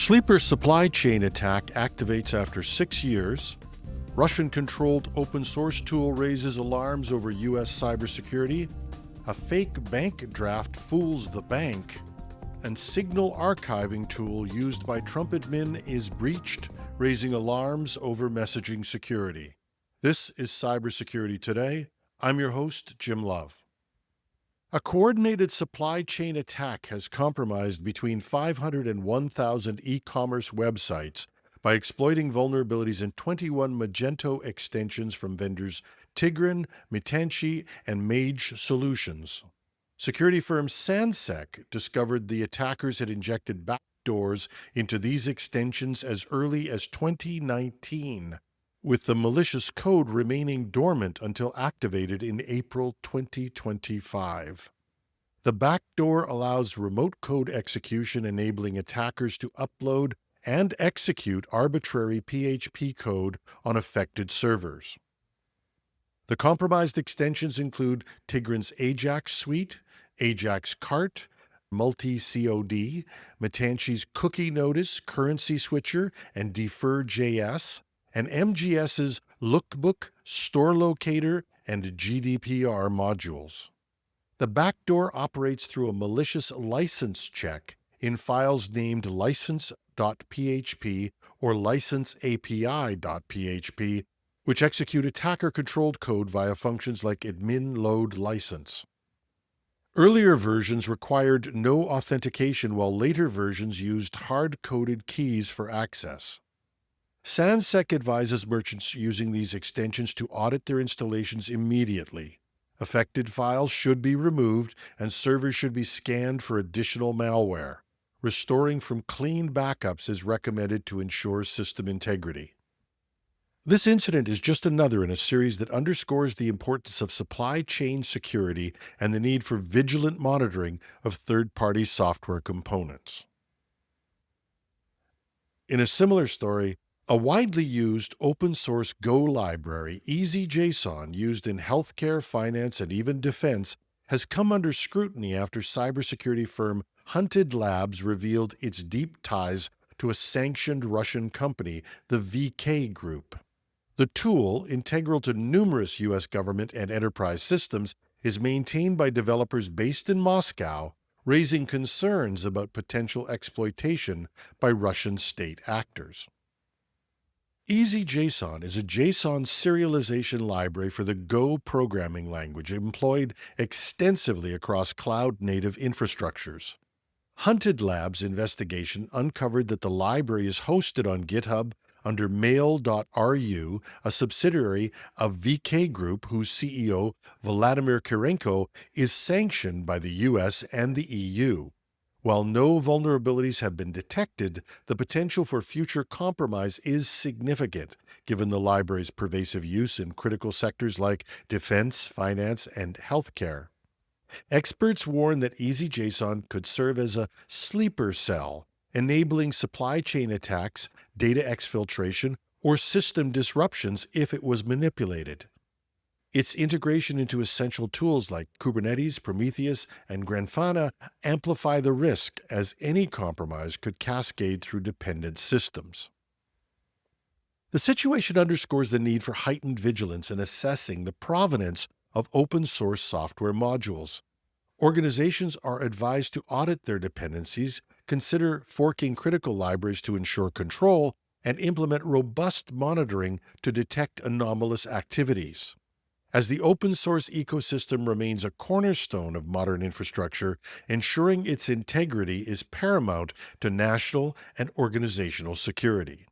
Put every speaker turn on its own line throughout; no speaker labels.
Sleeper supply chain attack activates after 6 years. Russian-controlled open-source tool raises alarms over U.S. cybersecurity. A fake bank draft fools the bank. And signal archiving tool used by Trump admin is breached, raising alarms over messaging security. This is Cybersecurity Today. I'm your host, Jim Love. A coordinated supply chain attack has compromised between 500 and 1,000 e-commerce websites by exploiting vulnerabilities in 21 Magento extensions from vendors Tigran, Mitanchi, and Mage Solutions. Security firm Sansec discovered the attackers had injected backdoors into these extensions as early as 2019, with the malicious code remaining dormant until activated in April 2025. The backdoor allows remote code execution, enabling attackers to upload and execute arbitrary PHP code on affected servers. The compromised extensions include Tigran's Ajax suite, Ajax Cart, Multi-COD, Mitanchi's Cookie Notice, Currency Switcher, and Defer.js, and MGS's Lookbook, Store Locator, and GDPR modules. The backdoor operates through a malicious license check in files named license.php or licenseapi.php, which execute attacker-controlled code via functions like admin load license. Earlier versions required no authentication, while later versions used hard-coded keys for access. Sansec advises merchants using these extensions to audit their installations immediately. Affected files should be removed and servers should be scanned for additional malware. Restoring from clean backups is recommended to ensure system integrity. This incident is just another in a series that underscores the importance of supply chain security and the need for vigilant monitoring of third-party software components. In a similar story, a widely used open-source Go library, EasyJSON, used in healthcare, finance, and even defense, has come under scrutiny after cybersecurity firm Hunted Labs revealed its deep ties to a sanctioned Russian company, the VK Group. The tool, integral to numerous U.S. government and enterprise systems, is maintained by developers based in Moscow, raising concerns about potential exploitation by Russian state actors. EasyJSON is a JSON serialization library for the Go programming language employed extensively across cloud-native infrastructures. Hunted Labs' investigation uncovered that the library is hosted on GitHub under Mail.ru, a subsidiary of VK Group whose CEO, Vladimir Kirenko, is sanctioned by the US and the EU. While no vulnerabilities have been detected, the potential for future compromise is significant, given the library's pervasive use in critical sectors like defense, finance, and healthcare. Experts warn that EasyJSON could serve as a sleeper cell, enabling supply chain attacks, data exfiltration, or system disruptions if it was manipulated. Its integration into essential tools like Kubernetes, Prometheus, and Grafana amplify the risk, as any compromise could cascade through dependent systems. The situation underscores the need for heightened vigilance in assessing the provenance of open-source software modules. Organizations are advised to audit their dependencies, consider forking critical libraries to ensure control, and implement robust monitoring to detect anomalous activities. As the open-source ecosystem remains a cornerstone of modern infrastructure, ensuring its integrity is paramount to national and organizational security.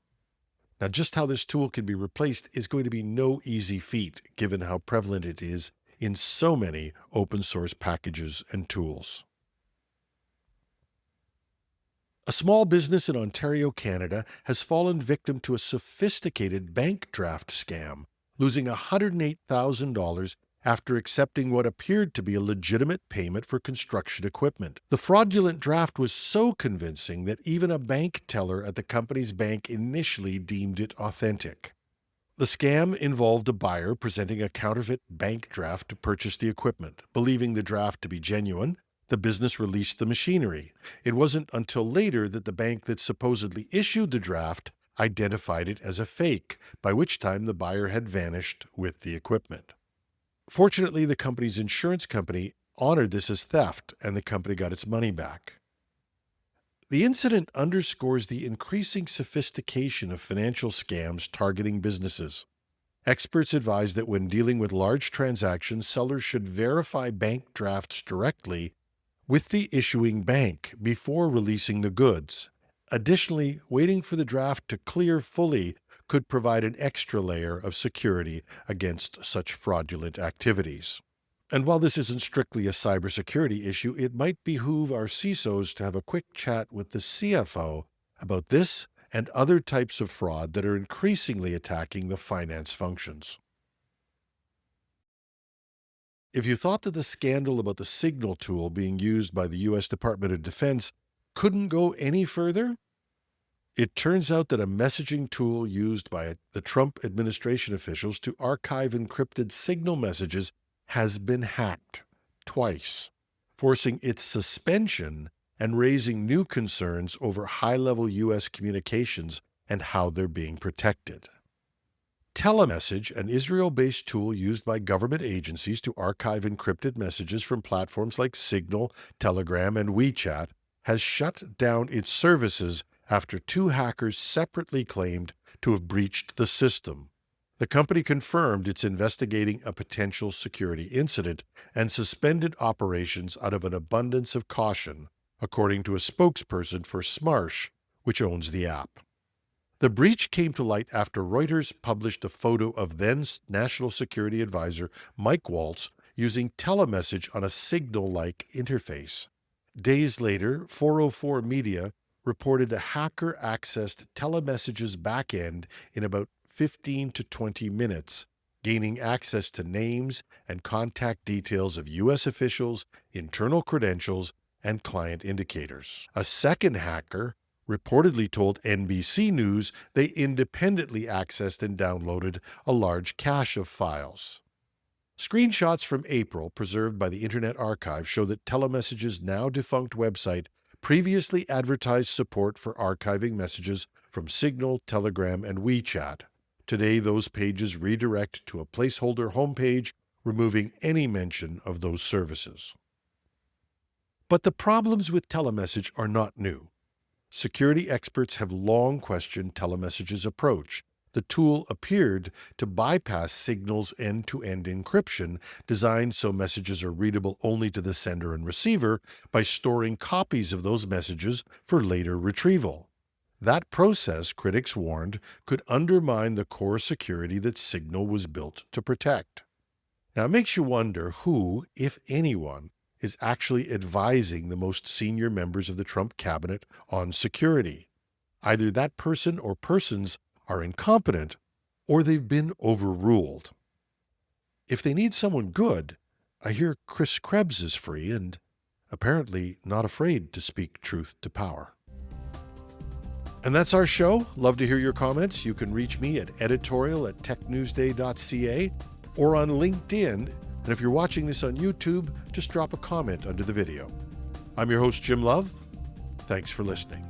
Now, just how this tool can be replaced is going to be no easy feat, given how prevalent it is in so many open-source packages and tools. A small business in Ontario, Canada, has fallen victim to a sophisticated bank draft scam, losing $108,000 after accepting what appeared to be a legitimate payment for construction equipment. The fraudulent draft was so convincing that even a bank teller at the company's bank initially deemed it authentic. The scam involved a buyer presenting a counterfeit bank draft to purchase the equipment. Believing the draft to be genuine, The business released the machinery. It wasn't until later that the bank that supposedly issued the draft identified it as a fake, by which time the buyer had vanished with the equipment. Fortunately, the company's insurance company honored this as theft, and the company got its money back. The incident underscores the increasing sophistication of financial scams targeting businesses. Experts advise that when dealing with large transactions, sellers should verify bank drafts directly with the issuing bank before releasing the goods. Additionally, waiting for the draft to clear fully could provide an extra layer of security against such fraudulent activities. And while this isn't strictly a cybersecurity issue, it might behoove our CISOs to have a quick chat with the CFO about this and other types of fraud that are increasingly attacking the finance functions. If you thought that the scandal about the Signal tool being used by the U.S. Department of Defense couldn't go any further, it turns out that a messaging tool used by the Trump administration officials to archive encrypted Signal messages has been hacked twice, forcing its suspension and raising new concerns over high-level U.S. communications and how they're being protected. Telemessage, an Israel-based tool used by government agencies to archive encrypted messages from platforms like Signal, Telegram, and WeChat, has shut down its services after two hackers separately claimed to have breached the system. The company confirmed it's investigating a potential security incident and suspended operations out of an abundance of caution, according to a spokesperson for Smarsh, which owns the app. The breach came to light after Reuters published a photo of then National Security Advisor Mike Waltz using telemessage on a Signal-like interface. Days later, 404 Media reported a hacker accessed telemessage's backend in about 15 to 20 minutes, gaining access to names and contact details of U.S. officials, internal credentials, and client indicators. A second hacker reportedly told NBC News they independently accessed and downloaded a large cache of files. Screenshots from April, preserved by the Internet Archive, show that Telemessage's now defunct website previously advertised support for archiving messages from Signal, Telegram, and WeChat. Today, those pages redirect to a placeholder homepage, removing any mention of those services. But the problems with telemessage are not new. Security experts have long questioned telemessage's approach. The tool appeared to bypass Signal's end-to-end encryption, designed so messages are readable only to the sender and receiver, by storing copies of those messages for later retrieval. That process, critics warned, could undermine the core security that Signal was built to protect. Now, it makes you wonder who, if anyone, is actually advising the most senior members of the Trump cabinet on security. Either that person or persons are incompetent, or they've been overruled. If they need someone good, I hear Chris Krebs is free and apparently not afraid to speak truth to power. And that's our show. Love to hear your comments. You can reach me at editorial@technewsday.ca or on LinkedIn. And if you're watching this on YouTube, just drop a comment under the video. I'm your host, Jim Love. Thanks for listening.